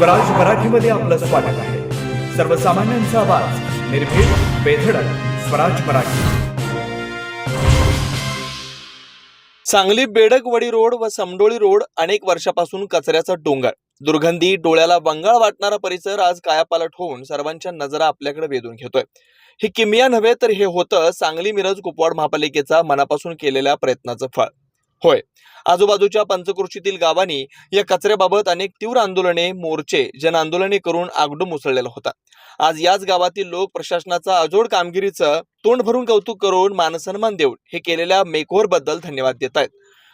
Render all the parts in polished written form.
स्वराज मराठीमध्ये आपलं स्वागत आहे. सर्वसामान्यांचा आवाज, निर्भीड, बेधडक, स्वराज मराठी. सांगली बेडकवडी रोड व समडोळी रोड अनेक वर्षापासून कचऱ्याचा डोंगर, दुर्गंधी, डोळ्याला बंगाळ वाटणारा परिसर आज कायापालट होऊन सर्वांच्या नजरा आपल्याकडे वेधून घेतोय. ही किमिया नव्हे तर हे होतं सांगली मिरज कुपवाड महापालिकेचा मनापासून केलेल्या प्रयत्नाचं फळ. होय, आजूबाजूच्या पंचक्रोशीतील गावांनी या कचऱ्याबाबत अनेक तीव्र आंदोलने, मोर्चे, जन आंदोलने करून आगडूम उसळलेला होता. आज याच गावातील लोक प्रशासनाचा अजोड कामगिरीचं तोंड भरून कौतुक करून मानसन्मान देऊन हे केलेल्या मेकओव्हर बद्दल धन्यवाद देत आहेत.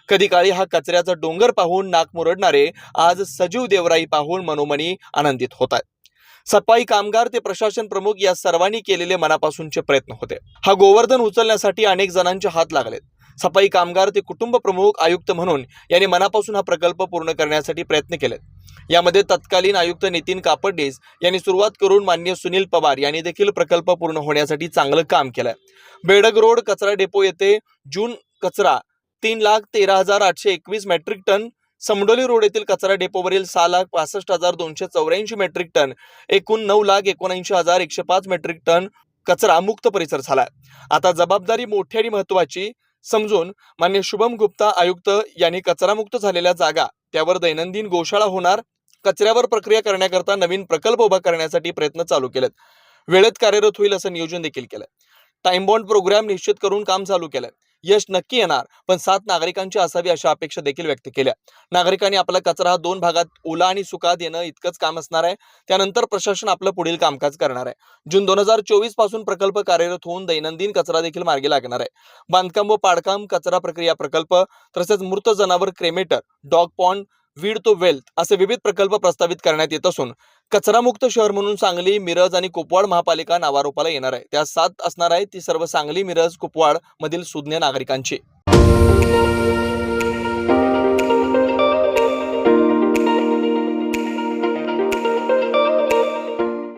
कधी काळी हा कचऱ्याचा डोंगर पाहून नाक मुरडणारे आज सजीव देवराई पाहून मनोमनी आनंदित होत आहेत. सफाई कामगार ते प्रशासन प्रमुख या सर्वांनी केलेले मनापासूनचे प्रयत्न होते. हा गोवर्धन उचलण्यासाठी अनेक जणांचे हात लागलेत. सफाई कामगार ते कुटुंब प्रमुख, आयुक्त म्हणून यांनी मनापासून हा प्रकल्प पूर्ण करण्यासाठी प्रयत्न केलेत. यामध्ये तत्कालीन आयुक्त नितीन कापडणीस यांनी सुरुवात करून माननीय सुनील पवार यांनी देखील प्रकल्प पूर्ण होण्यासाठी चांगलं काम केलंय. बेडक रोड कचरा डेपो येथे जून कचरा 3,13,821 मेट्रिक टन, समडोली रोड येथील कचरा डेपोवरील 6,65,284 मेट्रिक टन, एकूण 9,79,105 मेट्रिक टन कचरा मुक्त परिसर झालाय. आता जबाबदारी मोठी आणि महत्वाची समजून मान्य शुभम गुप्ता आयुक्त यांनी कचरामुक्त झालेल्या जागा त्यावर दैनंदिन गोशाळा होणार, कचऱ्यावर प्रक्रिया करण्याकरता नवीन प्रकल्प उभा करण्यासाठी प्रयत्न चालू केलेत. वेळेत कार्यरत होईल असं नियोजन देखील केलंय. टाइम बॉन्ड प्रोग्राम निश्चित करून काम चालू केलंय. यश नक्की येणार, पण साथ नागरिकांची असावी अशा अपेक्षा देखील व्यक्त केल्या. नागरिकांनी आपला कचरा 2 भागात ओला आणि सुका देणं इतकंच काम असणार आहे. त्यानंतर प्रशासन आपलं पुढील कामकाज करणार आहे. जून 2024 पासून प्रकल्प कार्यरत होऊन दैनंदिन कचरा देखील मार्गी लागणार आहे. बांधकाम व पाडकाम कचरा प्रक्रिया प्रकल्प, तसेच मृत जनावर cremator, dog pond, weed to wealth असे विविध प्रकल्प प्रस्तावित करण्यात येत असून कचरामुक्त शहर म्हणून सांगली, मिरज आणि कुपवाड महापालिका नावारूपाला येणार आहे. त्या साथ असणार आहे ती सर्व सांगली, मिरज, कुपवाड मधील सुज्ञ नागरिकांची.